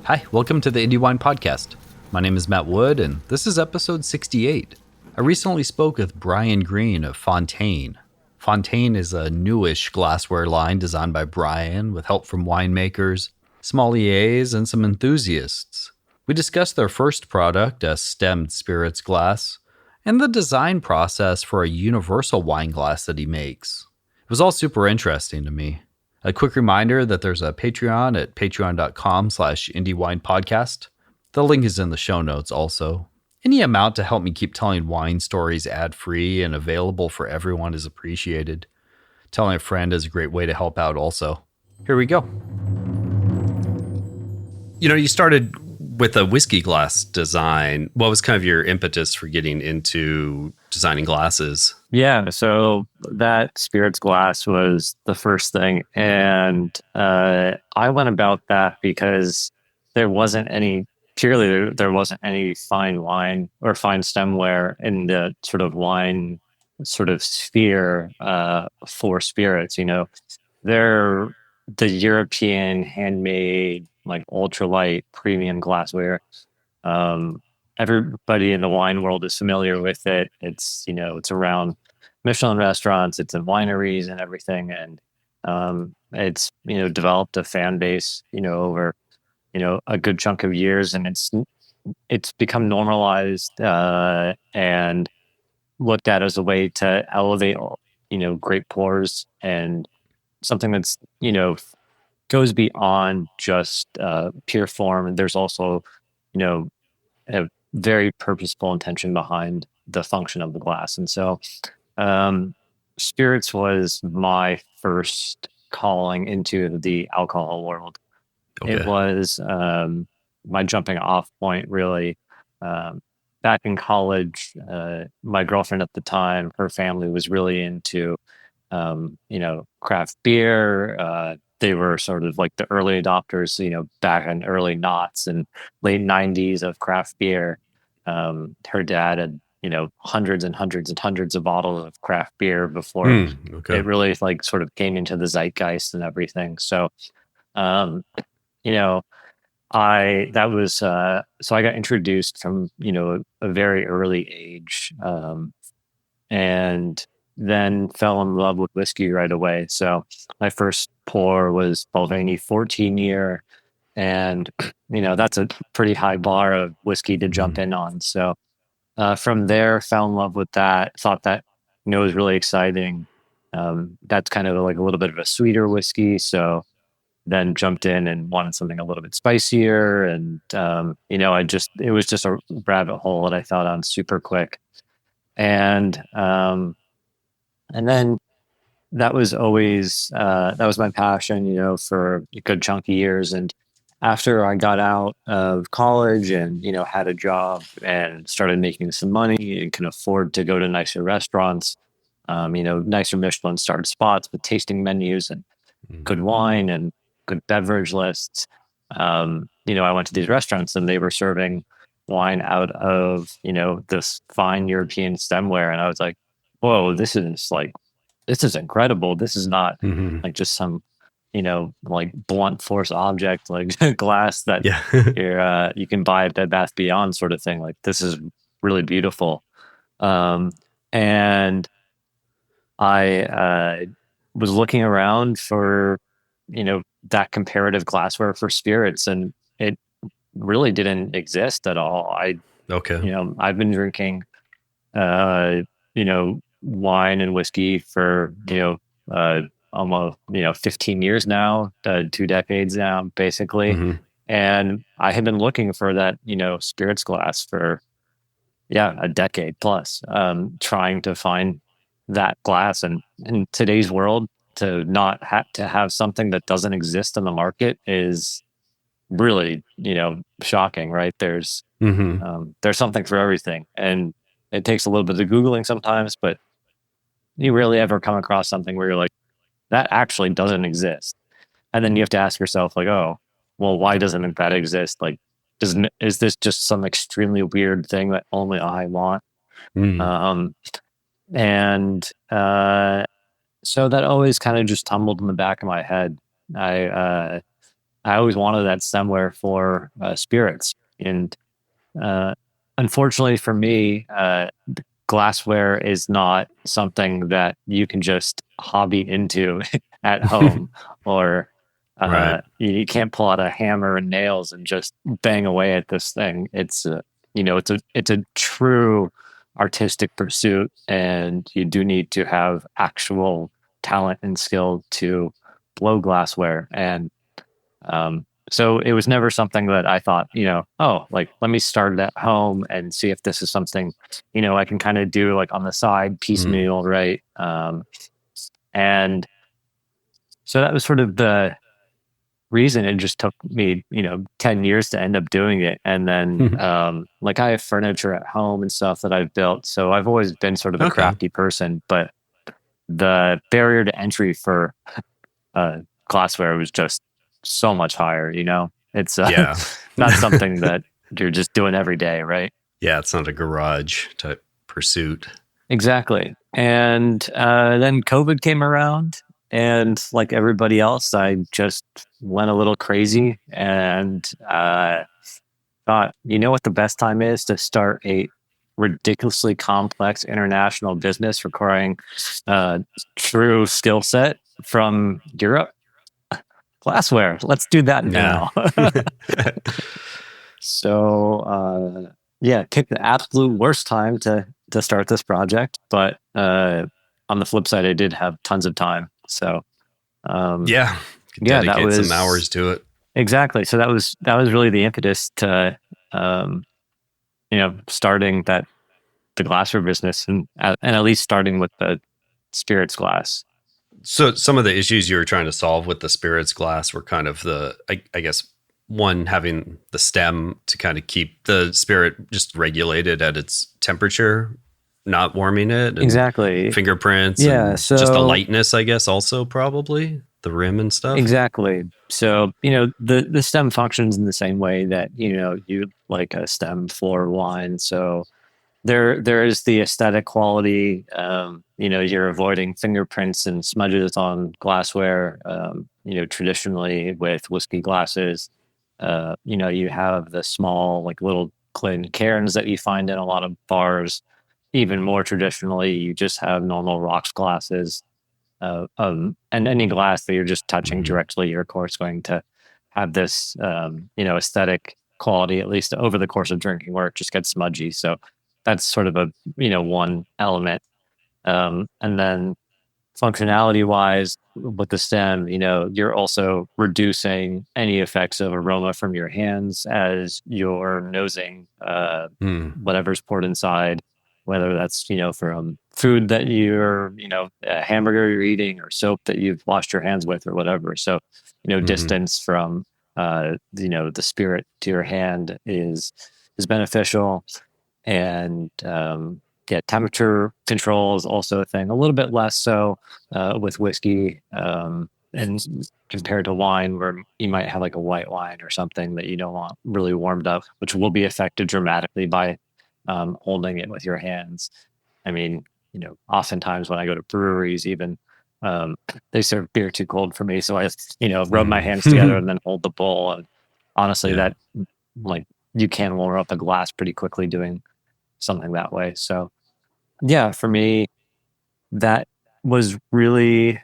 Hi, welcome to the Indie Wine Podcast. My name is Matt Wood, and this is episode 68. I recently spoke with Bryan Green of Fontaine. Fontaine is a newish glassware line designed by Bryan with help from winemakers, sommeliers, and some enthusiasts. We discussed their first product, a stemmed spirits glass, and the design process for a universal wine glass that he makes. It was all super interesting to me. A quick reminder that there's a Patreon at patreon.com/indiewinepodcast. The link is in the show notes also. Any amount to help me keep telling wine stories ad-free and available for everyone is appreciated. Telling a friend is a great way to help out also. Here we go. You started with a whiskey glass design. What was kind of your impetus for getting into designing glasses? Yeah, so that spirits glass was the first thing. And I went about that because there wasn't any fine wine or fine stemware in the sort of wine sort of sphere for spirits. They're the European handmade, like ultralight premium glassware. Everybody in the wine world is familiar with it. It's around Michelin restaurants, it's in wineries and everything. And it's, developed a fan base, over, a good chunk of years, and it's become normalized and looked at as a way to elevate, great pours and something that's, goes beyond just pure form. There's also, a very purposeful intention behind the function of the glass. And so spirits was my first calling into the alcohol world. Okay. It was my jumping off point, really. Back in college, my girlfriend at the time, her family was really into, craft beer. They were sort of like the early adopters, back in early noughts and late 90s of craft beer. Her dad had, hundreds and hundreds and hundreds of bottles of craft beer before it really like sort of came into the zeitgeist and everything. So, so I got introduced from, a very early age, and then fell in love with whiskey right away. So my first pour was Balvenie 14 year, and that's a pretty high bar of whiskey to jump in on. So from there, fell in love with that. Thought that was really exciting. That's kind of like a little bit of a sweeter whiskey. So then jumped in and wanted something a little bit spicier, and it was just a rabbit hole that I thought on super quick, and then that was always that was my passion, for a good chunk of years. And after I got out of college and had a job and started making some money and can afford to go to nicer restaurants, nicer Michelin starred spots with tasting menus and good wine and good beverage lists. I went to these restaurants and they were serving wine out of this fine European stemware, and I was like, whoa, this is incredible. This is not like just some like blunt force object like glass that you can buy at Bed Bath Beyond sort of thing. Like, this is really beautiful. And I was looking around for that comparative glassware for spirits, and it really didn't exist at all. I've been drinking wine and whiskey for almost 15 years now, 2 decades now basically. And I had been looking for that spirits glass for a decade plus, trying to find that glass. And in today's world, to not have to have something that doesn't exist in the market is really shocking, right? There's something for everything, and it takes a little bit of Googling sometimes, but you rarely ever come across something where you're like, that actually doesn't exist. And then you have to ask yourself, like, oh, well, why doesn't that exist? Like, is this just some extremely weird thing that only I want? So that always kind of just tumbled in the back of my head. I I always wanted that stemware for spirits. And unfortunately for me, glassware is not something that you can just hobby into at home, or Right. you can't pull out a hammer and nails and just bang away at this thing. It's it's a true artistic pursuit, and you do need to have actual talent and skill to blow glassware. And so it was never something that I thought, oh, like, let me start it at home and see if this is something, I can kind of do like on the side piecemeal, right? And so that was sort of the reason. It just took me, 10 years to end up doing it. And then, like, I have furniture at home and stuff that I've built. So I've always been sort of a Okay. crafty person, but the barrier to entry for glassware was just so much higher. It's Yeah. not something that you're just doing every day, right? Yeah, it's not a garage type pursuit. Exactly. And then COVID came around, and like everybody else, I just went a little crazy and thought, what the best time is to start a ridiculously complex international business requiring true skill set from Europe. Glassware. Let's do that now. So yeah, picked the absolute worst time to start this project, but on the flip side, I did have tons of time. So Yeah, could yeah, that dedicate was some hours to it. exactly. So that was really the impetus to starting the glassware business, and at least starting with the spirits glass. So some of the issues you were trying to solve with the spirits glass were kind of I guess, one, having the stem to kind of keep the spirit just regulated at its temperature, not warming it, and Exactly. fingerprints, Yeah. and So just the lightness, I guess, also probably the rim and stuff. exactly. So, the stem functions in the same way that, you like a stem for wine. So there is the aesthetic quality. You're avoiding fingerprints and smudges on glassware. Traditionally with whiskey glasses, you have the small, like, little clean cairns that you find in a lot of bars. Even more traditionally, you just have normal rocks glasses. And any glass that you're just touching directly, you're of course going to have this, aesthetic quality, at least over the course of drinking, where it just gets smudgy. So that's sort of a, one element. And then functionality wise with the stem, you're also reducing any effects of aroma from your hands as you're nosing whatever's poured inside, whether that's, from food that you're, a hamburger you're eating, or soap that you've washed your hands with, or whatever. So, distance from, the spirit to your hand is beneficial. And yeah, temperature control is also a thing. A little bit less so with whiskey, and compared to wine, where you might have like a white wine or something that you don't want really warmed up, which will be affected dramatically by holding it with your hands. I mean, oftentimes when I go to breweries, even they serve beer too cold for me, so I rub my hands together and then hold the bowl. And honestly, that, like, you can warm up a glass pretty quickly doing something that way. So yeah, for me, that was really,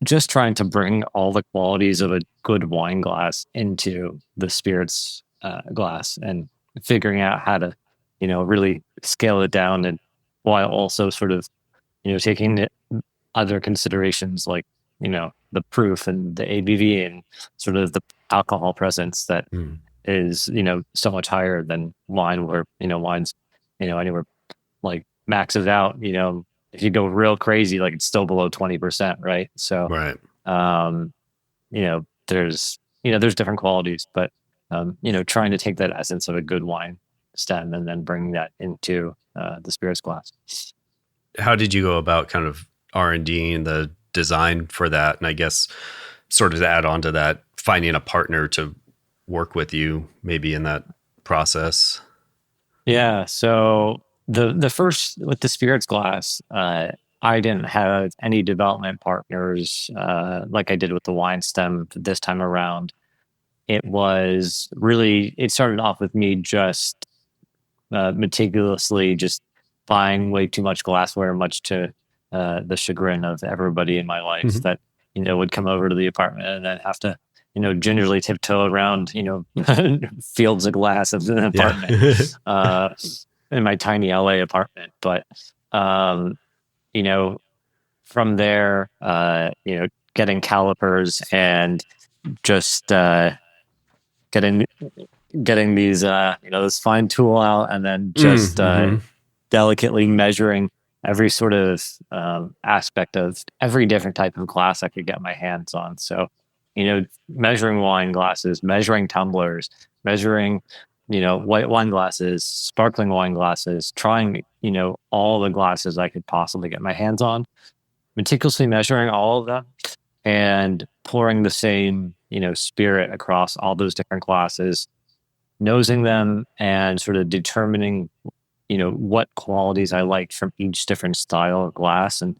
just trying to bring all the qualities of a good wine glass into the spirits glass, and figuring out how to, really scale it down, and while also sort of, taking other considerations like, the proof and the ABV and sort of the alcohol presence that is, so much higher than wine, where, wine's, anywhere, like, maxes out, if you go real crazy, like, it's still below 20%, right? So, Right. um, there's different qualities, but, trying to take that essence of a good wine stem and then bring that into the spirits glass. How did you go about kind of R&D and the design for that? And I guess, sort of to add on to that, finding a partner to work with you maybe in that process. Yeah. So the first, with the spirits glass, I didn't have any development partners like I did with the wine stem this time around. It started off with me just meticulously just buying way too much glassware, much to the chagrin of everybody in my life that, would come over to the apartment and then have to, gingerly tiptoe around, fields of glass of an apartment, in my tiny LA apartment. But, you know, from there, getting calipers and just getting these this fine tool out, and then just delicately measuring every sort of aspect of every different type of glass I could get my hands on. So, measuring wine glasses, measuring tumblers, measuring white wine glasses, sparkling wine glasses, trying all the glasses I could possibly get my hands on, meticulously measuring all of them and pouring the same spirit across all those different glasses, nosing them and sort of determining what qualities I liked from each different style of glass, and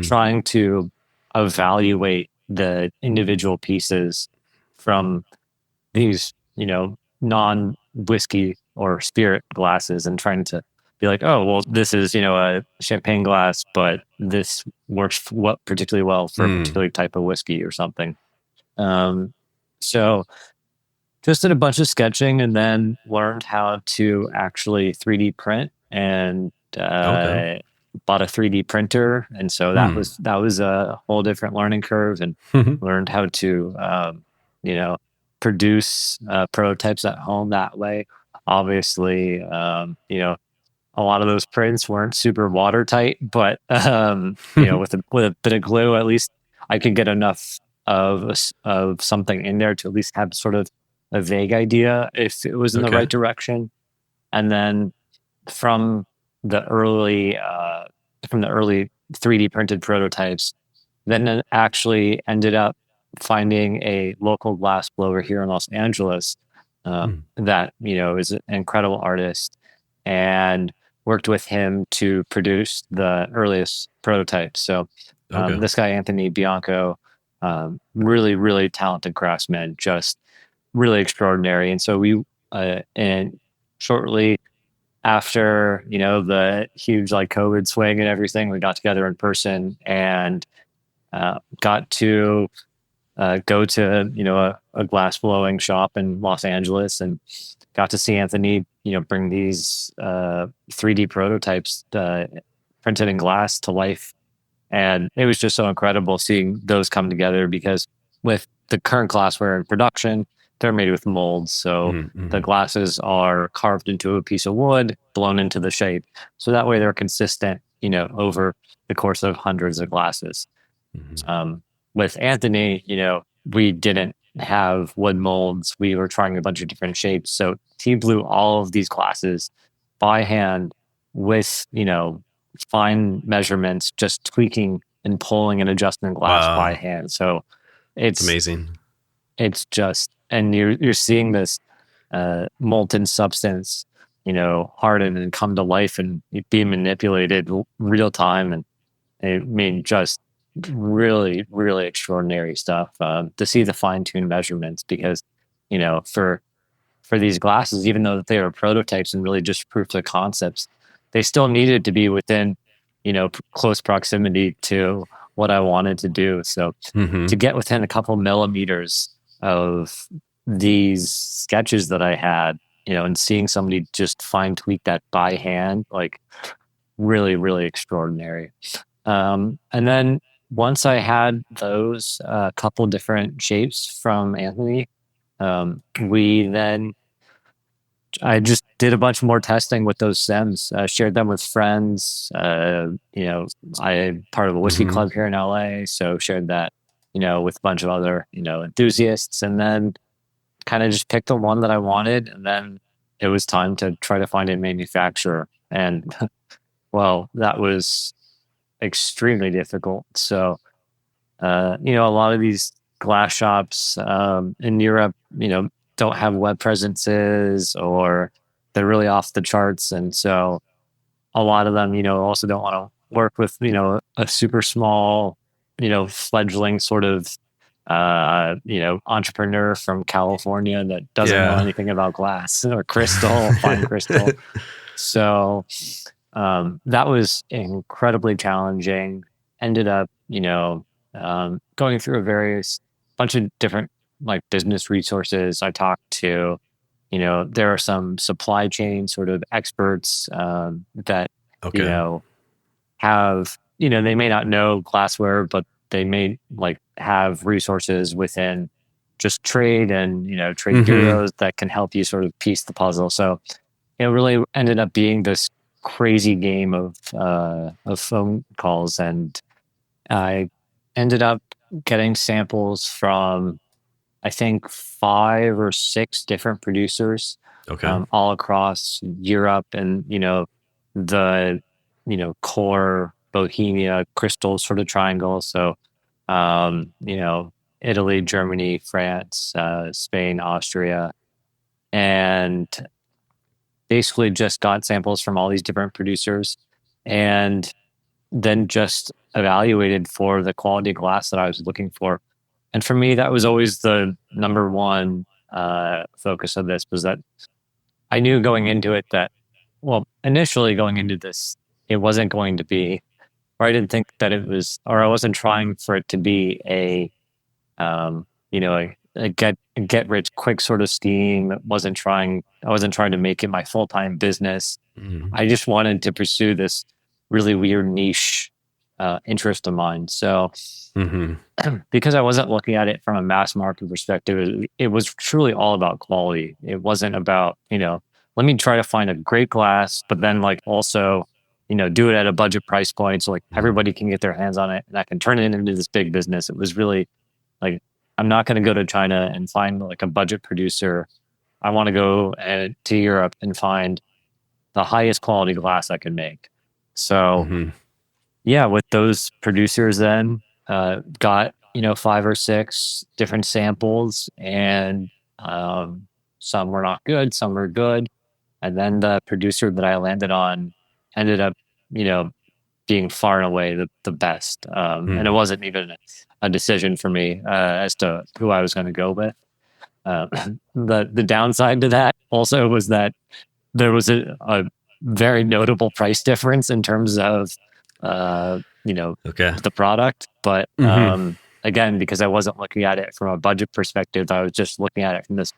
trying to evaluate the individual pieces from these non whiskey or spirit glasses, and trying to be like, oh well, this is a champagne glass, but this works particularly well for a particular type of whiskey or something. So just did a bunch of sketching, and then learned how to actually 3D print, and bought a 3D printer. And so that was a whole different learning curve, and learned how to, produce prototypes at home that way. Obviously, a lot of those prints weren't super watertight, but with a bit of glue, at least I could get enough of something in there to at least have sort of a vague idea if it was in the right direction. And then from the early 3D printed prototypes, then it actually ended up finding a local glass blower here in Los Angeles that is an incredible artist, and worked with him to produce the earliest prototypes. So this guy, Anthony Bianco, really, really talented craftsman, just really extraordinary. And so and shortly after, the huge like COVID swing and everything, we got together in person and got to go to, a glass blowing shop in Los Angeles, and got to see Anthony, bring these 3D prototypes printed in glass to life. And it was just so incredible seeing those come together, because with the current glassware in production, they're made with molds. So the glasses are carved into a piece of wood, blown into the shape. So that way they're consistent, over the course of hundreds of glasses. With Anthony, we didn't have wood molds. We were trying a bunch of different shapes. So he blew all of these glasses by hand with, fine measurements, just tweaking and pulling and adjusting glass by hand. So it's amazing. It's just, and you're seeing this molten substance, harden and come to life and be manipulated real time. And I mean, just really, really extraordinary stuff to see the fine-tuned measurements, because, for these glasses, even though they were prototypes and really just proof of concepts, they still needed to be within, close proximity to what I wanted to do. So to get within a couple millimeters of these sketches that I had, and seeing somebody just fine tweak that by hand, like really, really extraordinary. And then once I had those couple different shapes from Anthony, I just did a bunch more testing with those stems, shared them with friends. I'm part of a whiskey club here in LA, so shared that, with a bunch of other, enthusiasts, and then kind of just picked the one that I wanted. And then it was time to try to find a manufacturer. And well, that was extremely difficult. So, a lot of these glass shops in Europe, don't have web presences, or they're really off the charts. And so a lot of them, also don't want to work with, a super small, fledgling sort of, entrepreneur from California that doesn't know Yeah. anything about glass or crystal, fine crystal. So that was incredibly challenging. Ended up, going through a various bunch of different like business resources. I talked to, there are some supply chain sort of experts that, you Okay. know, have, they may not know glassware, but they may like have resources within just trade and, trade Mm-hmm. bureaus that can help you sort of piece the puzzle. So it really ended up being this crazy game of phone calls, and I ended up getting samples from I think 5 or 6 different producers, Okay. all across Europe and the core Bohemia crystal sort of triangle. So Italy, Germany, France, Spain, Austria, and basically just got samples from all these different producers and then just evaluated for the quality glass that I was looking for. And for me, that was always the number one focus of this, was that I knew going into it that, well, initially going into this, it wasn't going to be, or I didn't think that it was, or I wasn't trying for it to be a get rich quick sort of scheme. I wasn't trying to make it my full time business. Mm-hmm. I just wanted to pursue this really weird niche interest of mine. So Mm-hmm. because I wasn't looking at it from a mass market perspective, it was truly all about quality. It wasn't about, let me try to find a great glass, but then like also, do it at a budget price point so like everybody can get their hands on it and I can turn it into this big business. It was really like, I'm not going to go to China and find like a budget producer. I want to go to Europe and find the highest quality glass I can make. So Mm-hmm. yeah, with those producers then got, 5 or 6 different samples, and some were not good, some were good. And then the producer that I landed on ended up, you know, being far and away the best. And it wasn't even a decision for me as to who I was going to go with. Uh, the downside to that also was that there was a very notable price difference in terms of Okay. the product. But Mm-hmm. again, because I wasn't looking at it from a budget perspective, I was just looking at it from this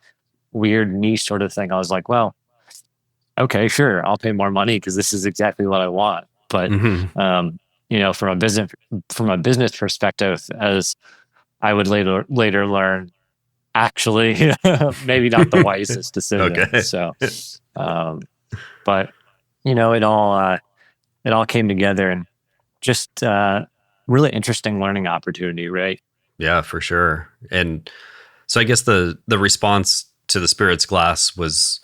weird niche sort of thing. I was like, well, okay, sure, I'll pay more money because this is exactly what I want. But Mm-hmm. from a business perspective, as I would later learn, actually maybe not the wisest decision. Okay. So but it all came together, and just really interesting learning opportunity, right? Yeah, for sure. And so I guess the response to the spirits glass was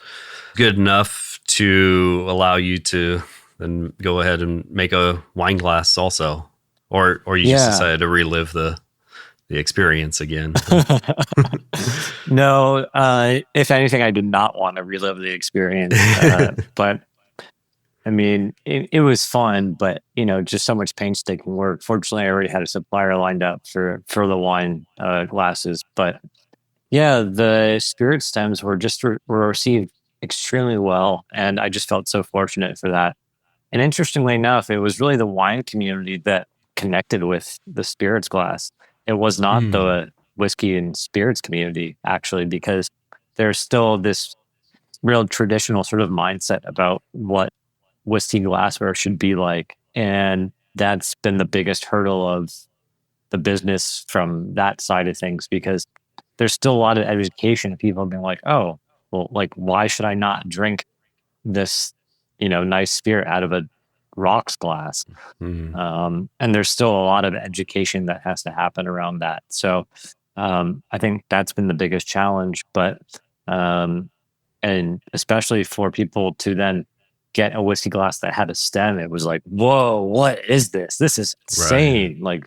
good enough to allow you to then go ahead and make a wine glass also, or you just Yeah. decided to relive the experience again. No, if anything, I did not want to relive the experience. But I mean, it was fun, but just so much painstaking work. Fortunately, I already had a supplier lined up for the wine glasses. But yeah, the spirit stems were were received extremely well, and I just felt so fortunate for that. And interestingly enough, it was really the wine community that connected with the spirits glass. It was not Mm. the whiskey and spirits community, actually, because there's still this real traditional sort of mindset about what whiskey glassware should be like. And that's been the biggest hurdle of the business from that side of things, because there's still a lot of education of people being like, oh, well, like, why should I not drink this, nice spirit out of a rocks glass? Mm. And there's still a lot of education that has to happen around that. So I think that's been the biggest challenge. But and especially for people to then get a whiskey glass that had a stem, it was like, whoa, what is this? This is Right. insane.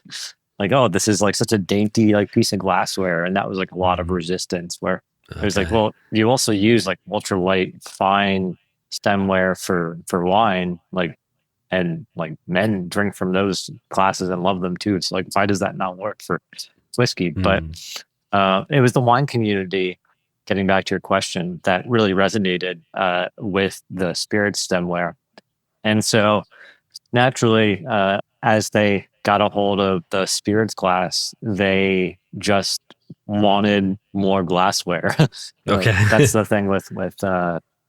Oh, this is like such a dainty like piece of glassware. And that was like a lot of Mhm. resistance, where it was like, Okay. well, you also use like ultralight fine stemware for wine, like, and like men drink from those glasses and love them too. It's like, why does that not work for whiskey? But it was the wine community, getting back to your question, that really resonated with the spirit stemware. And so naturally, as they got a hold of the spirits glass, they just wanted more glassware. Okay. That's the thing with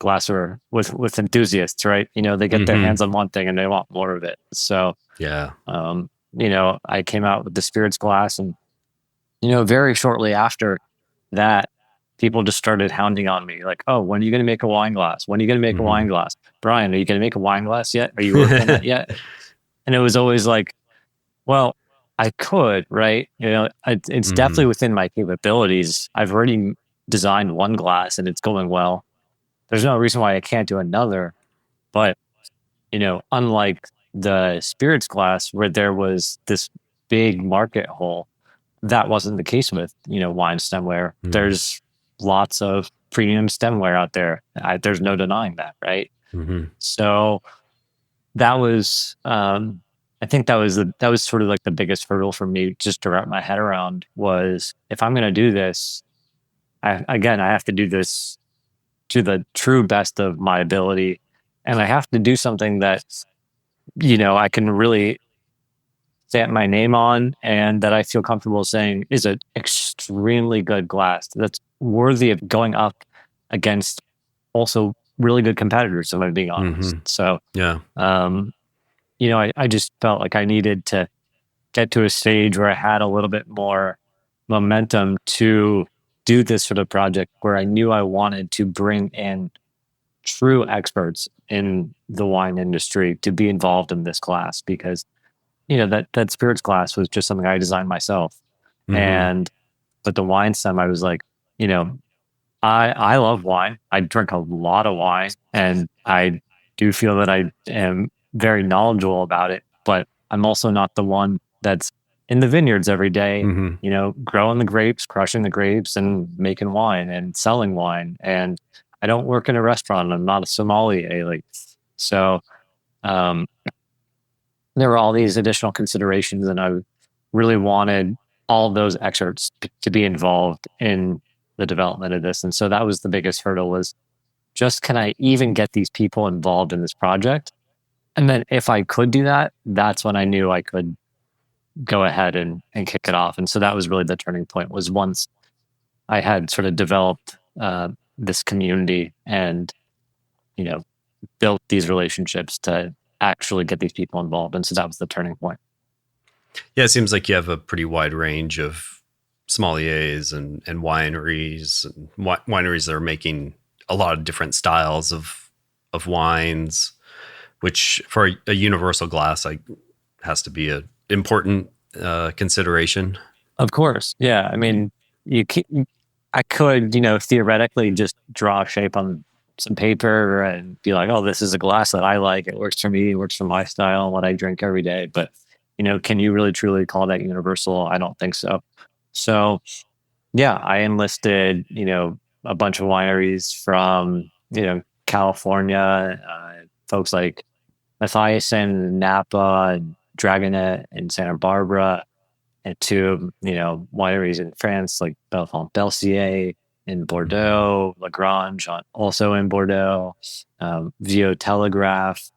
glassware with enthusiasts, right? They get their hands on one thing and they want more of it. So Yeah. I came out with the spirits glass, and very shortly after that, people just started hounding on me like, oh, when are you going to make a wine glass? When are you going to make a wine glass? Bryan, are you going to make a wine glass yet? Are you working on that yet? And it was always like, well, I could, right? It's definitely within my capabilities. I've already designed one glass and it's going well. There's no reason why I can't do another. But, unlike the spirits glass where there was this big market hole, that wasn't the case with, wine stemware. There's lots of premium stemware out there. There's no denying that, right? So that was, I think that was sort of like the biggest hurdle for me just to wrap my head around was, if I'm going to do this, I have to do this to the true best of my ability. And I have to do something that, I can really stamp my name on and that I feel comfortable saying is an extremely good glass that's worthy of going up against also really good competitors, if I'm being honest. So, yeah. I just felt like I needed to get to a stage where I had a little bit more momentum to do this sort of project where I knew I wanted to bring in true experts in the wine industry to be involved in this class, because that spirits glass was just something I designed myself. But the wine stem, I was like, I love wine. I drink a lot of wine, and I do feel that I am very knowledgeable about it, but I'm also not the one that's in the vineyards every day, growing the grapes, crushing the grapes, and making wine and selling wine. And I don't work in a restaurant. I'm not a sommelier. So, um, there were all these additional considerations, and I really wanted all of those experts to be involved in the development of this. And so that was the biggest hurdle, was just, can I even get these people involved in this project? And then if I could do that, that's when I knew I could go ahead and kick it off. And so that was really the turning point, was once I had sort of developed this community and, built these relationships to actually get these people involved. And so that was the turning point. Yeah, it seems like you have a pretty wide range of sommeliers and wineries, and wineries that are making a lot of different styles of wines, which for a universal glass has to be an important consideration. Of course. Yeah. I mean, I could, theoretically just draw a shape on some paper and be like, oh, this is a glass that I like. It works for me. It works for my style, what I drink every day. But, can you really truly call that universal? I don't think so. So, yeah, I enlisted, a bunch of wineries from, California, folks like Matthias and Napa and Dragonet and Santa Barbara, and to, wineries in France like Belsier in Bordeaux, Lagrange also in Bordeaux, Vieux Telegraph.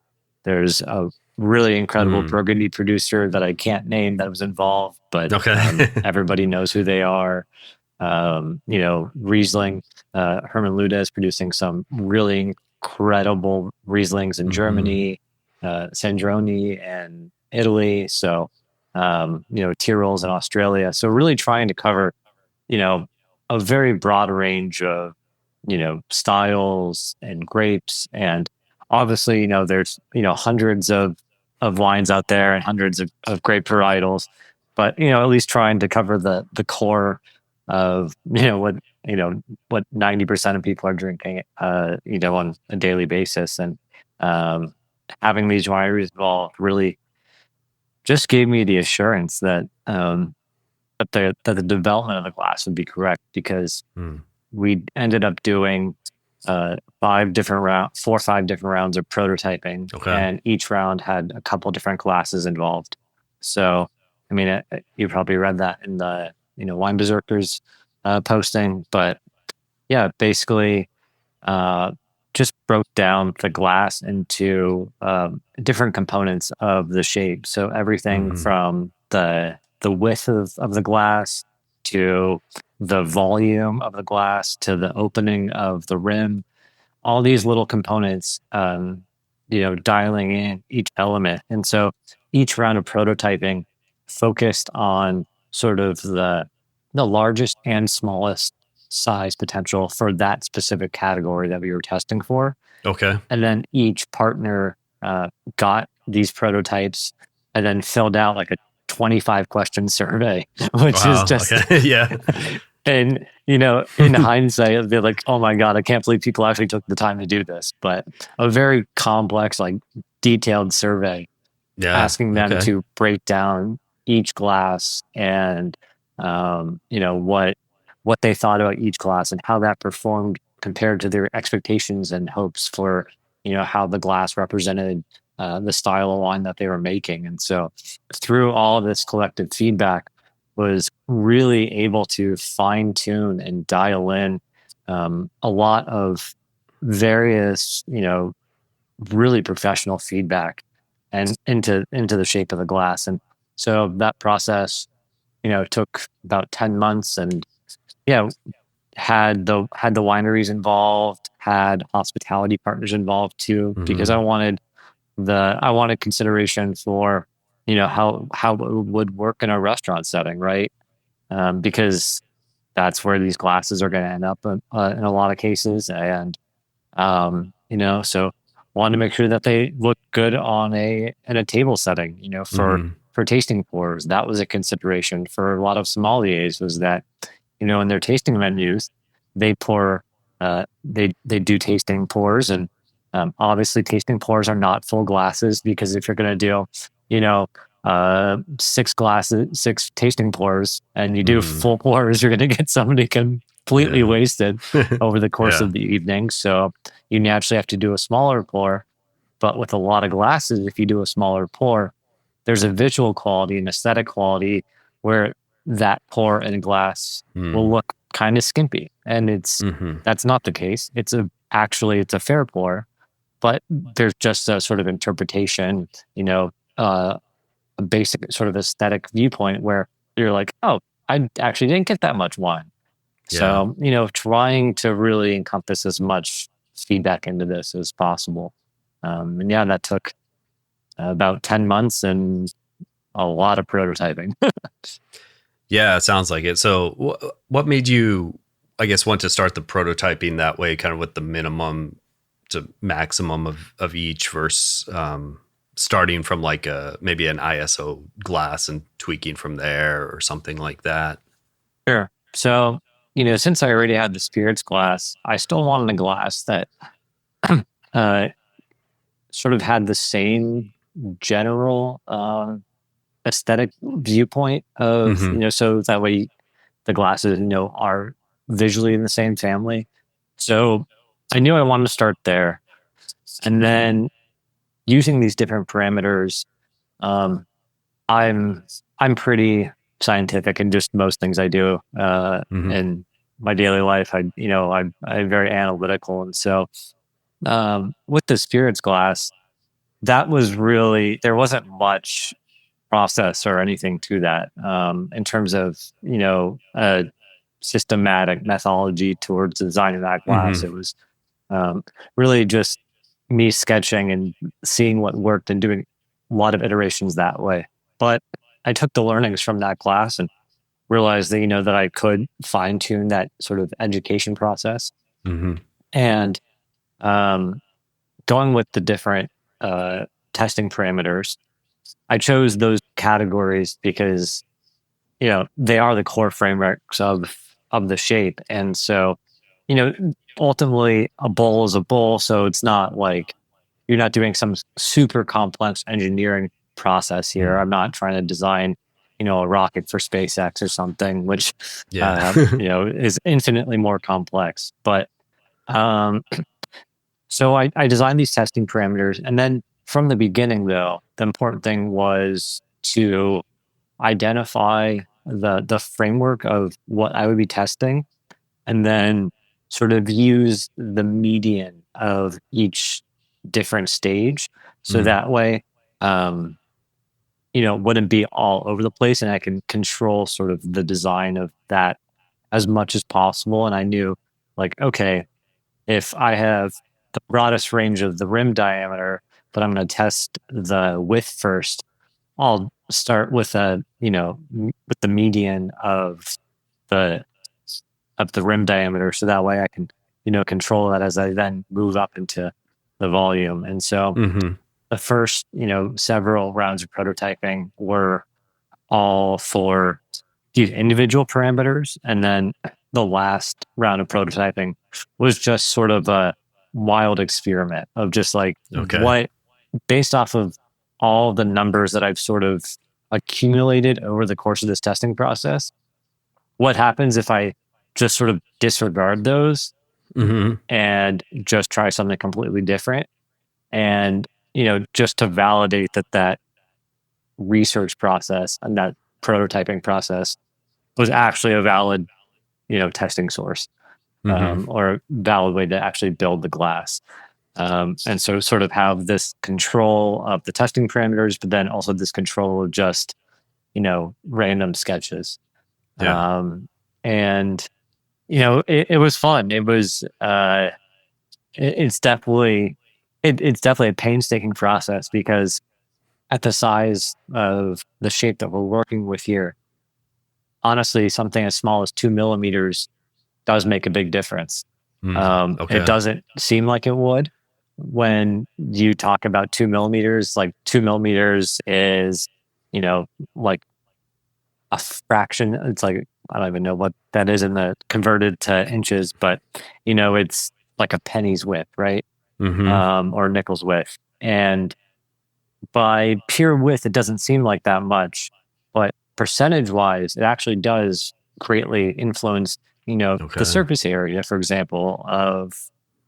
There's a really incredible Burgundy producer that I can't name that was involved, but everybody knows who they are. Riesling, Herman Luda is producing some really incredible Rieslings in Germany, Sandroni and Italy. So, Tyrrells in Australia. So really trying to cover, a very broad range of, styles and grapes. And obviously, there's, hundreds of wines out there and hundreds of grape varietals, but, at least trying to cover the core of, what 90% of people are drinking, on a daily basis. And, having these wineries involved really just gave me the assurance that that the development of the glass would be correct, because we ended up doing four or five different rounds of prototyping, Okay. and each round had a couple different classes involved. So, I mean, you probably read that in the Wine Berserkers posting, but yeah, basically, uh, just broke down the glass into different components of the shape. So everything Mm-hmm. from the width of the glass to the volume of the glass to the opening of the rim, all these little components, dialing in each element. And so each round of prototyping focused on sort of the largest and smallest size potential for that specific category that we were testing for. Okay. And then each partner got these prototypes and then filled out like a 25 question survey, which is Wow. just, Okay. Yeah. and, in hindsight, it'd be like, oh my God, I can't believe people actually took the time to do this. But a very complex, like detailed survey Yeah. asking them Okay. to break down each glass and what they thought about each glass and how that performed compared to their expectations and hopes for how the glass represented the style of wine that they were making. And so through all of this collective feedback was really able to fine tune and dial in a lot of various really professional feedback and into the shape of the glass. And so that process, took about 10 months, and yeah, had the wineries involved, had hospitality partners involved too, because Mm-hmm. I wanted consideration for, how it would work in a restaurant setting, right? Because that's where these glasses are going to end up in a lot of cases. And so wanted to make sure that they look good in a table setting, Mm-hmm. for tasting pours. That was a consideration for a lot of sommeliers, was that, in their tasting menus, they pour, they do tasting pours, and obviously tasting pours are not full glasses, because if you're going to do, you know, six tasting pours, and you do Mm-hmm. full pours, you're going to get somebody completely Yeah. wasted over the course Yeah. of the evening. So you naturally have to do a smaller pour. But with a lot of glasses, if you do a smaller pour, there's a visual quality and aesthetic quality where that pour in glass will Mm. look kind of skimpy. And Mm-hmm. that's not the case. It's a fair pour, but there's just a sort of interpretation, a basic sort of aesthetic viewpoint where you're like, oh, I actually didn't get that much wine. Yeah. So, trying to really encompass as much feedback into this as possible. And yeah, that took about 10 months and a lot of prototyping. Yeah. It sounds like it. So, what made you, I guess, want to start the prototyping that way, kind of with the minimum to maximum of each versus starting from like maybe an ISO glass and tweaking from there or something like that? Sure. So, since I already had the spirits glass, I still wanted a glass that uh, sort of had the same general aesthetic viewpoint of, Mm-hmm. so that way the glasses, are visually in the same family. So I knew I wanted to start there. And then using these different parameters, um, I'm I'm pretty scientific in just most things I do Mm-hmm. in my daily life. I'm very analytical, and so with the spirits glass, that was really, there wasn't much process or anything to that in terms of a systematic methodology towards designing that glass. Mm-hmm. It was really just me sketching and seeing what worked and doing a lot of iterations that way. But I took the learnings from that class and realized that that I could fine tune that sort of education process. Mm-hmm. And um, going with the different uh, testing parameters, I chose those categories because they are the core frameworks of the shape. And so you know ultimately a bowl is a bowl, so it's not like you're not doing some super complex engineering process here. Mm. I'm not trying to design a rocket for SpaceX or something, which Yeah. is infinitely more complex. But Um, so I designed these testing parameters, and then from the beginning, though, the important thing was to identify the framework of what I would be testing, and then sort of use the median of each different stage, so Mm. that way, um, wouldn't be all over the place, and I can control sort of the design of that as much as possible. And I knew, like, okay, if I have the broadest range of the rim diameter, but I'm going to test the width first, I'll start with with the median the of the rim diameter, so that way I can control that as I then move up into the volume. And so Mm-hmm. the first several rounds of prototyping were all for these individual parameters, and then the last round of prototyping was just sort of a wild experiment of just like Okay. what, based off of all the numbers that I've sort of accumulated over the course of this testing process, what happens if I just sort of disregard those Mm-hmm. and just try something completely different, and just to validate that research process and that prototyping process was actually a valid testing source, Mm-hmm. or a valid way to actually build the glass. And so sort of have this control of the testing parameters, but then also this control of just random sketches. Yeah. And it was fun. It's definitely it's definitely a painstaking process, because at the size of the shape that we're working with here, honestly, something as small as 2 millimeters does make a big difference. Mm. It Okay. doesn't seem like it would when you talk about 2 millimeters. Like 2 millimeters is, like a fraction. It's like, I don't even know what that is in the converted to inches, but it's like a penny's width, right? Mm-hmm. Or a nickel's width. And by pure width, it doesn't seem like that much, but percentage wise, it actually does greatly influence, the Okay. surface area, for example, of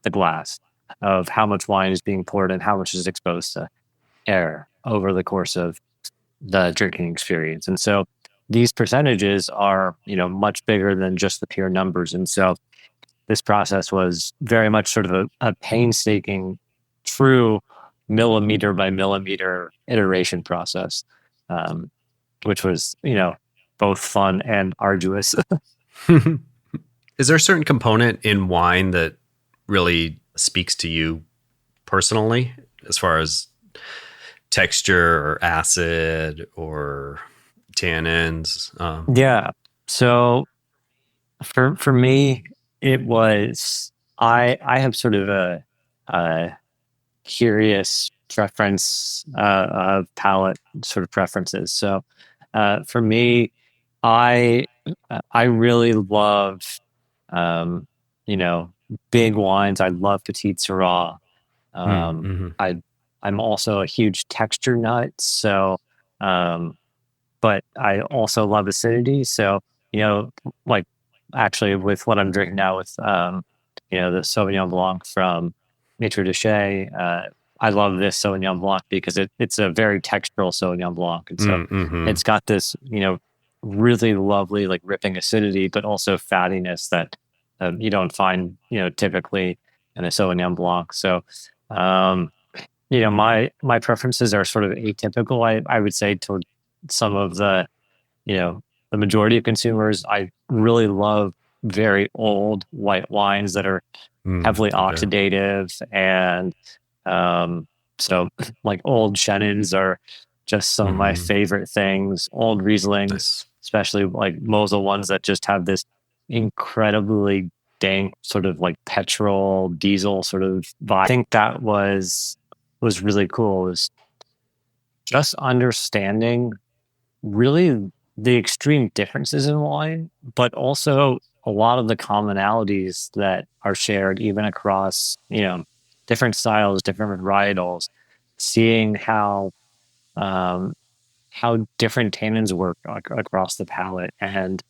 the glass, of how much wine is being poured and how much is exposed to air over the course of the drinking experience. And so these percentages are, much bigger than just the pure numbers. And so this process was very much sort of a painstaking, true millimeter by millimeter iteration process, um, which was, both fun and arduous. Is there a certain component in wine that really speaks to you personally, as far as texture or acid or tannins? Yeah. So for me, it was, I have sort of a curious preference of palate sort of preferences. So for me, I I really love um, you know big wines. I love Petite Syrah. Um, Mm-hmm. I I'm also a huge texture nut. So um, but I also love acidity. So, like, actually with what I'm drinking now with, the Sauvignon Blanc from Maitre de Chez, I love this Sauvignon Blanc because it's a very textural Sauvignon Blanc. And so Mm-hmm. it's got this, really lovely, like ripping acidity, but also fattiness that you don't find, typically in a Sauvignon Blanc. So, um, my preferences are sort of atypical, I would say, toward some of you know, the majority of consumers. I really love very old white wines that are heavily Okay. oxidative. And so like old Shennons are just some of my Mm-hmm. favorite things. Old Rieslings, Nice. especially like Mosel ones that just have this incredibly dank sort of like petrol diesel sort of vibe. I think that was really cool, was just understanding really the extreme differences in wine, but also a lot of the commonalities that are shared even across, different styles, different varietals, seeing um, how different tannins work across the palate, and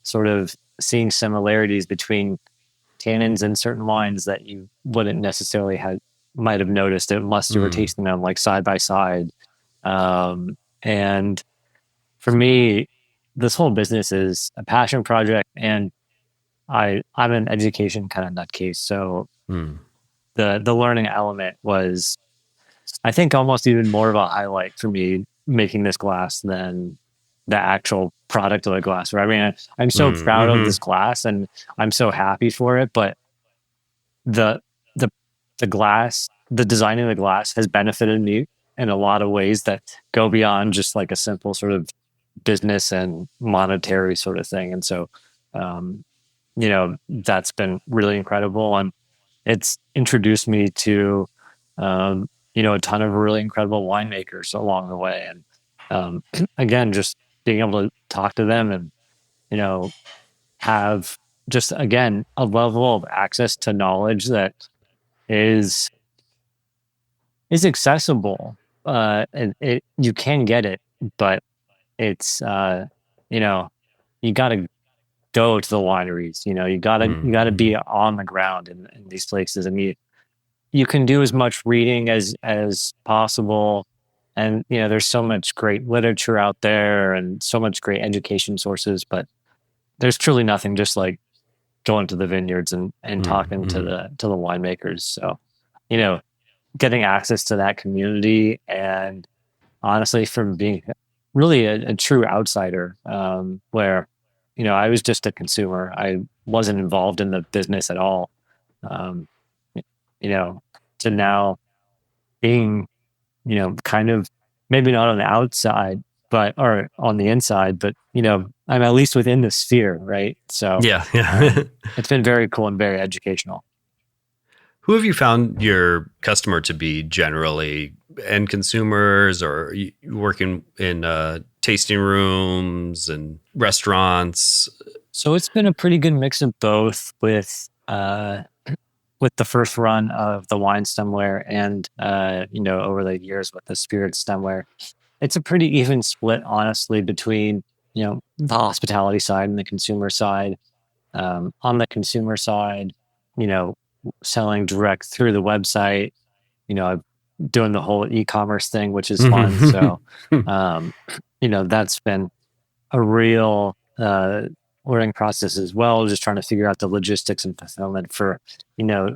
sort of seeing similarities between tannins in certain wines that you wouldn't necessarily might have noticed unless you were tasting them like side by side. And for me, this whole business is a passion project, and I'm an education kind of nutcase. So the learning element was, I think, almost even more of a highlight for me making this glass than the actual product of the glass. I mean, I'm so proud of this glass and I'm so happy for it, but the the the glass, the design of the glass has benefited me in a lot of ways that go beyond just like a simple sort of business and monetary sort of thing. And so, um, that's been really incredible. And it's introduced me to, a ton of really incredible winemakers along the way. And again, just being able to talk to them and, you know, have just, again, a level of access to knowledge that is accessible. And you can get it, but it's, you got to go to the wineries. You gotta be on the ground in these places, and you can do as much reading as possible. And there's so much great literature out there and so much great education sources, but there's truly nothing just like going to the vineyards and talking to the winemakers. So, you know, getting access to that community, and honestly, from being really a true outsider, where I was just a consumer. I wasn't involved in the business at all. Um, you know, to now being, kind of maybe not on the outside, or on the inside, but I'm at least within the sphere, right? So Yeah, yeah. it's been very cool and very educational. Who have you found your customer to be generally? End consumers, or working in tasting rooms and restaurants? So it's been a pretty good mix of both with the first run of the wine stemware and over the years with the spirit stemware. It's a pretty even split, honestly, between the hospitality side and the consumer side. On the consumer side, you know, selling direct through the website, I'm doing the whole e-commerce thing, which is fun. So, um, that's been a real learning process as well, just trying to figure out the logistics and fulfillment for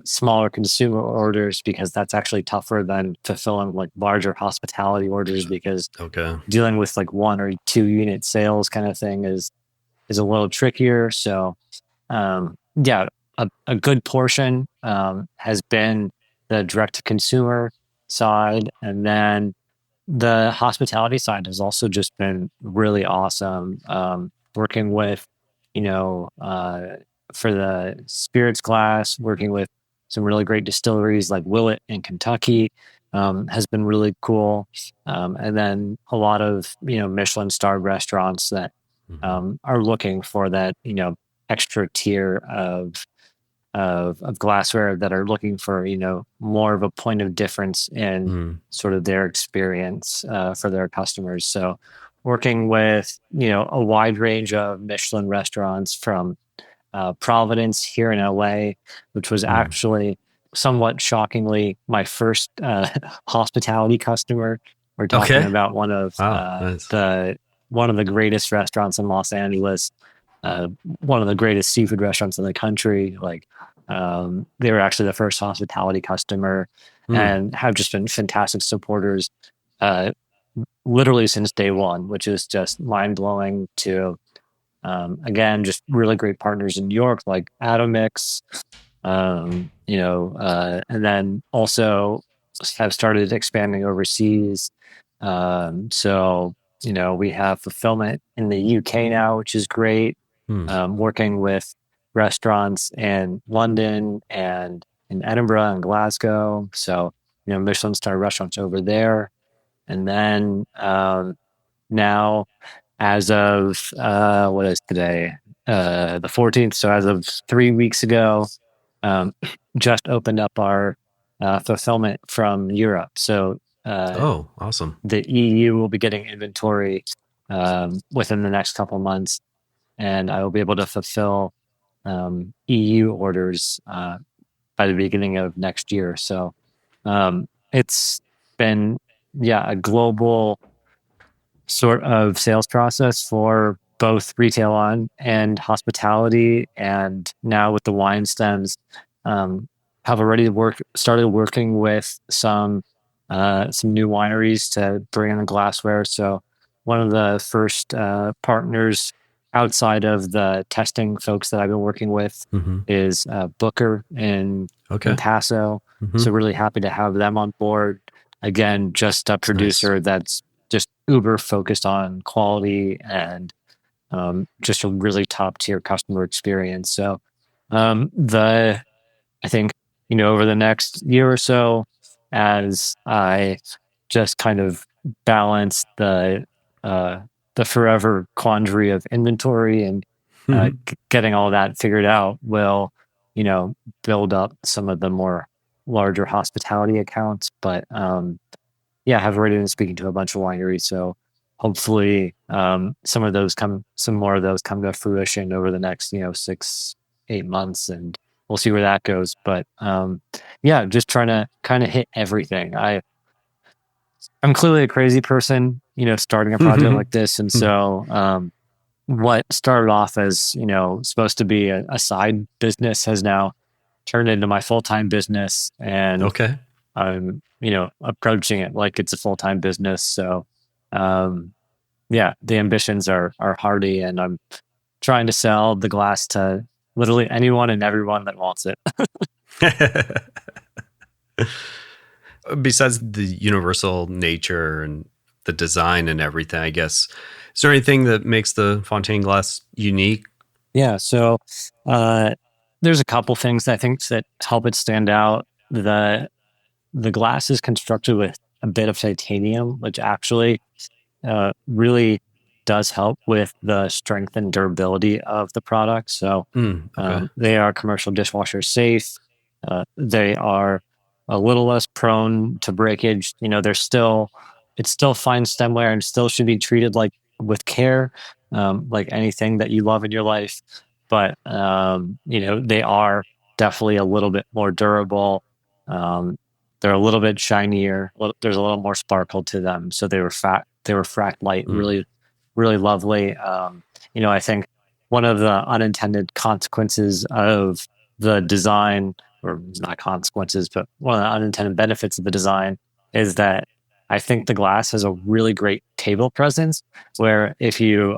smaller consumer orders, because that's actually tougher than fulfilling like larger hospitality orders, because Okay. dealing with like 1 or 2 unit sales kind of thing is a little trickier. So yeah, a good portion has been the direct to consumer side, and then the hospitality side has also just been really awesome. Working with, for the spirits glass, working with some really great distilleries like Willet in Kentucky has been really cool. And then a lot of, Michelin starred restaurants that are looking for that, extra tier of glassware, that are looking for more of a point of difference in sort of their experience for their customers. So working with a wide range of Michelin restaurants, from Providence here in LA, which was actually somewhat shockingly my first hospitality customer. We're talking Okay. about one of Wow, nice. the greatest restaurants in Los Angeles, one of the greatest seafood restaurants in the country. Like, they were actually the first hospitality customer, and have just been fantastic supporters, uh, literally since day one, which is just mind blowing. To again, just really great partners in New York, like Atomix, and then also have started expanding overseas. So, we have fulfillment in the UK now, which is great. Working with restaurants in London and in Edinburgh and Glasgow. So, Michelin star restaurants over there. And then now, as of what is today? The 14th. So as of 3 weeks ago, um, just opened up our fulfillment from Europe. So Oh, awesome. the EU will be getting inventory within the next couple months, and I will be able to fulfill EU orders by the beginning of next year. So it's been, yeah, a global sort of sales process for both retail and hospitality. And now with the wine stems, have already started working with some new wineries to bring in the glassware. So one of the first partners outside of the testing folks that I've been working with Mm-hmm. is Booker in Okay. Paso. Mm-hmm. So really happy to have them on board. Again, just a Nice. producer that's just uber focused on quality and just a really top tier customer experience. So the I think, over the next year or so, as I just kind of balance uh, the forever quandary of inventory and getting all that figured out, will you know build up some of the more larger hospitality accounts. But yeah, I have already been speaking to a bunch of wineries, so hopefully some more of those come to fruition over the next 6-8 months, and we'll see where that goes. But yeah, just trying to kind of hit everything. I'm clearly a crazy person, starting a project like this, and so what started off as supposed to be a side business has now turned into my full-time business, and Okay. I'm, approaching it like it's a full-time business. So, um, yeah, the ambitions are hearty, and I'm trying to sell the glass to literally anyone and everyone that wants it. Besides the universal nature and the design and everything, I guess, is there anything that makes the Fontaine glass unique? Yeah. So, uh, there's a couple things I think that help it stand out. The glass is constructed with a bit of titanium, which actually really does help with the strength and durability of the product. So Okay. they are commercial dishwasher safe. They are a little less prone to breakage. It's still fine stemware and still should be treated like with care, like anything that you love in your life. But they are definitely a little bit more durable. Um, they're a little bit shinier. There's a little more sparkle to them. So they were fract light, Mm. really, really lovely. I think one of the unintended consequences of the design, or not consequences, but one of the unintended benefits of the design, is that I think the glass has a really great table presence. Where if you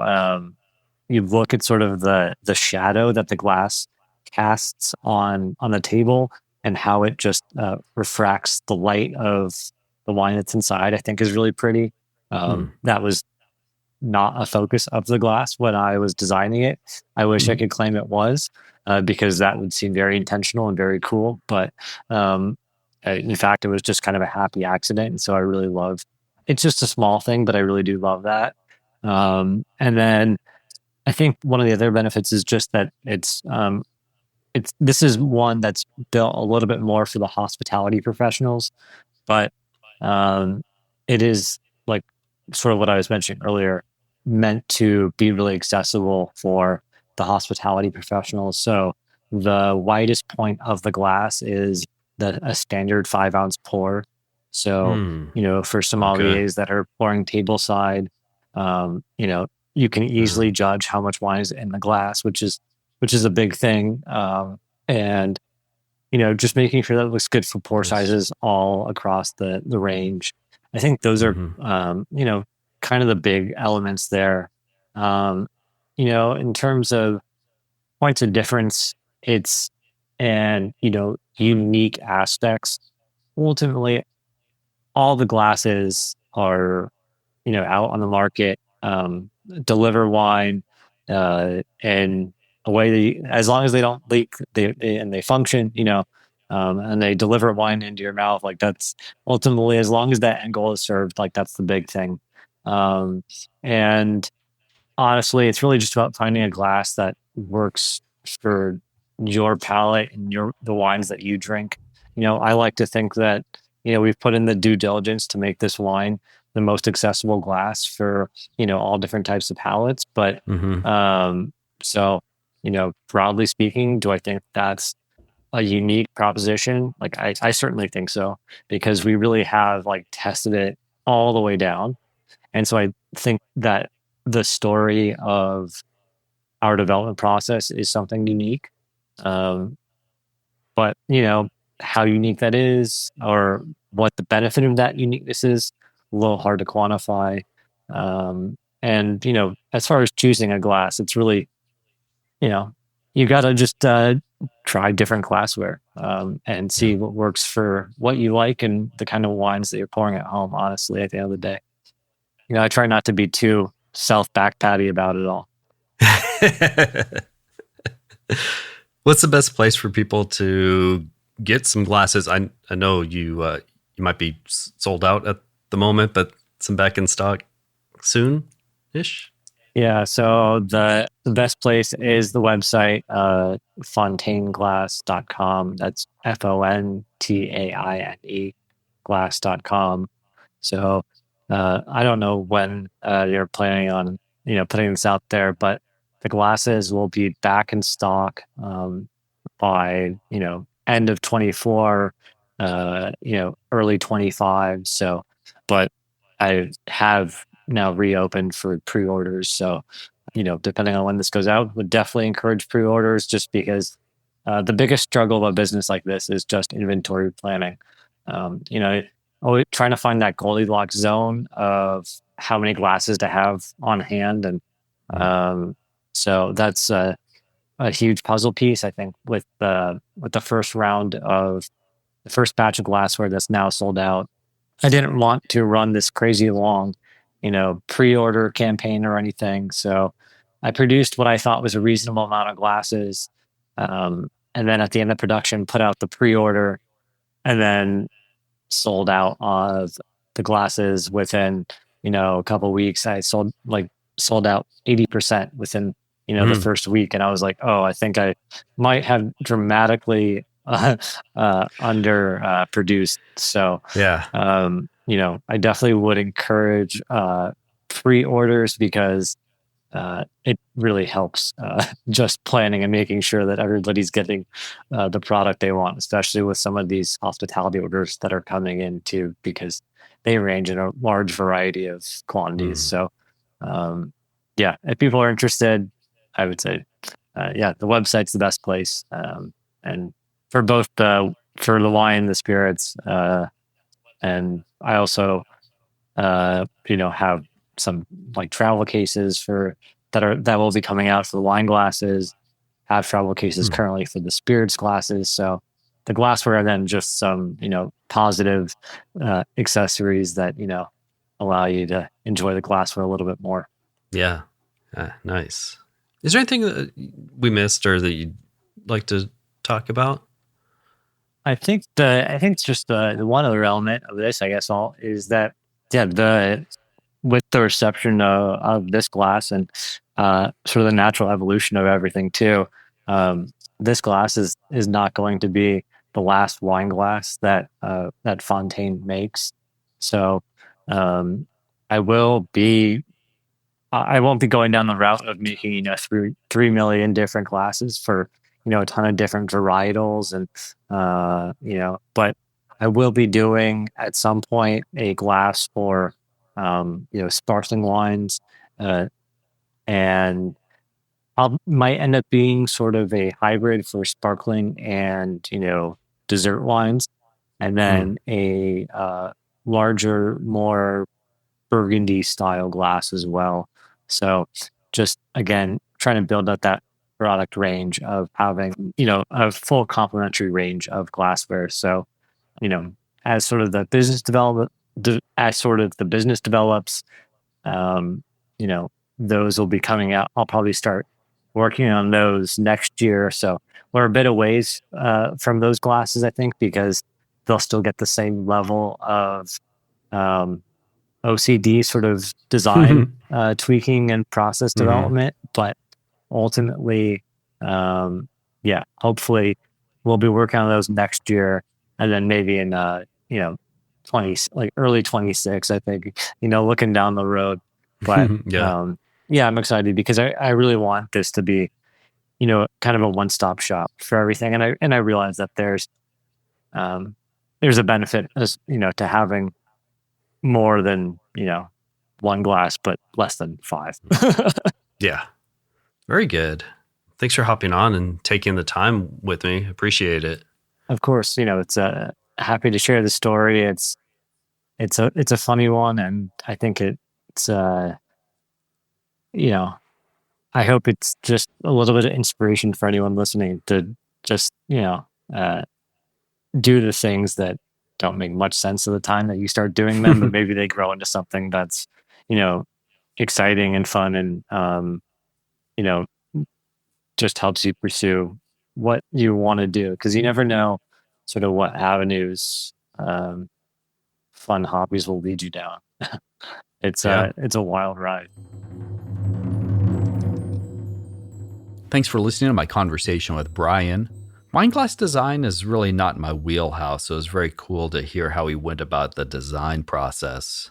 look at sort of the shadow that the glass casts on the table, and how it just refracts the light of the wine that's inside, I think is really pretty. Mm. That was not a focus of the glass when I was designing it. I wish I Mhm. could claim it was, because that would seem very intentional and very cool. But um, in fact, it was just kind of a happy accident. And so I really love it's just a small thing, but I really do love that. And then I think one of the other benefits is just that this is one that's built a little bit more for the hospitality professionals, but um, it is, like, sort of what I was mentioning earlier, meant to be really accessible for the hospitality professionals. So the widest point of the glass is a standard 5 ounce pour. So, Mm. for Okay. sommeliers that are pouring tableside, um, you know, you can easily Uh, judge how much wine is in the glass, which is a big thing. And just making sure that it looks good for pour nice. sizes all across the range. I think those are, Mhm. kind of the big elements there. In terms of points of difference, it's and unique aspects. Ultimately, all the glasses are out on the market, deliver wine in a way as long as they don't leak, and they function, and they deliver wine into your mouth. Like, that's ultimately, as long as that end goal is served, like, that's the big thing. And honestly, it's really just about finding a glass that works for your palate and the wines that you drink. I like to think that, we've put in the due diligence to make this wine the most accessible glass for, all different types of palates. But Mhm. so broadly speaking, do I think that's a unique proposition? Like I certainly think so, because we really have like tested it all the way down. And so I think that the story of our development process is something unique. Um, but how unique that is, or what the benefit of that uniqueness is, a little hard to quantify. And as far as choosing a glass, it's really, you know, you got to just try different glassware and Yeah. see what works for what you like and the kind of wines that you're pouring at home. Honestly, at the end of the day, I try not to be too self back patty about it all. What's the best place for people to get some glasses? I know you might be sold out at the moment, but some back in stock soon ish. Yeah, so the best place is the website, fontaineglass.com. That's Fontaine glass.com. So I don't know when you're planning on putting this out there, but the glasses will be back in stock by end of 24, early 25. So, but I have now reopened for pre-orders. So, depending on when this goes out, would definitely encourage pre-orders, just because the biggest struggle of a business like this is just inventory planning. Always trying to find that Goldilocks zone of how many glasses to have on hand, and so that's a huge puzzle piece, I think, with the first round of the first batch of glassware that's now sold out. I didn't want to run this crazy long, pre-order campaign or anything. So I produced what I thought was a reasonable amount of glasses. And then at the end of production, put out the pre-order, and then sold out of the glasses within, a couple of weeks. I sold out 80% within, the first week. And I was like, oh, I think I might have dramatically under produced. So, Yeah. I definitely would encourage pre-orders, because it really helps just planning and making sure that everybody's getting the product they want, especially with some of these hospitality orders that are coming in too, because they range in a large variety of quantities. So, yeah, if people are interested, I would say, the website's the best place. And for both for the wine, the spirits, and I also have some like travel cases that will be coming out for the wine glasses, have travel cases currently for the spirits glasses. So the glassware, and then just some positive accessories that allow you to enjoy the glassware a little bit more. Yeah. Nice. Is there anything that we missed or that you'd like to talk about? I think it's just the one other element of this, I guess, all is that with the reception of this glass, and sort of the natural evolution of everything too. This glass is not going to be the last wine glass that Fontaine makes. So I will be I won't be going down the route of making 3 million different glasses for a ton of different varietals, and but I will be doing at some point a glass for sparkling wines, and I might end up being sort of a hybrid for sparkling and dessert wines, and then a larger, more Burgundy style glass as well. So just again, trying to build up that product range of having, a full complementary range of glassware. So, as sort of the business development, as sort of the business develops, um, those will be coming out. I'll probably start working on those next year. So we're a bit of ways from those glasses, I think, because they'll still get the same level of OCD sort of design tweaking and process development, but ultimately, hopefully we'll be working on those next year, and then maybe in 20 early 26, I think, looking down the road. But Yeah. I'm excited because I really want this to be kind of a one-stop shop for everything. And I realize that there's a benefit as, to having more than, one glass, but less than 5. Yeah. Very good. Thanks for hopping on and taking the time with me. Appreciate it. Of course, it's happy to share the story. It's a funny one, and I think it's I hope it's just a little bit of inspiration for anyone listening to just do the things that don't make much sense at the time that you start doing them, but maybe they grow into something that's you know exciting and fun, and you know just helps you pursue what you want to do, because you never know sort of what avenues fun hobbies will lead you down. It's a wild ride. Thanks for listening to my conversation with Bryan. Wine glass design is really not my wheelhouse, so it's very cool to hear how he went about the design process.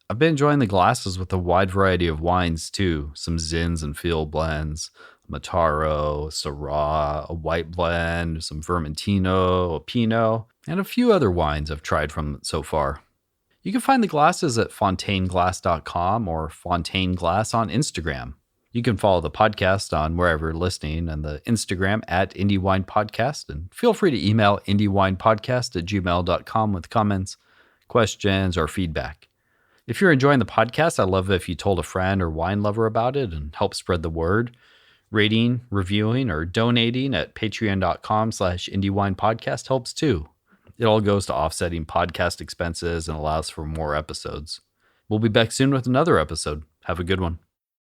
I've been enjoying the glasses with a wide variety of wines too, some Zins and field blends, Mataro, Syrah, a white blend, some Vermentino, a Pinot, and a few other wines I've tried from it so far. You can find the glasses at fontaineglass.com or Fontaine Glass on Instagram. You can follow the podcast on wherever you're listening and the Instagram at Indie Wine Podcast. And feel free to email indiewinepodcast@gmail.com with comments, questions, or feedback. If you're enjoying the podcast, I'd love it if you told a friend or wine lover about it and help spread the word. Rating, reviewing, or donating at patreon.com/indiewinepodcast helps too. It all goes to offsetting podcast expenses and allows for more episodes. We'll be back soon with another episode. Have a good one.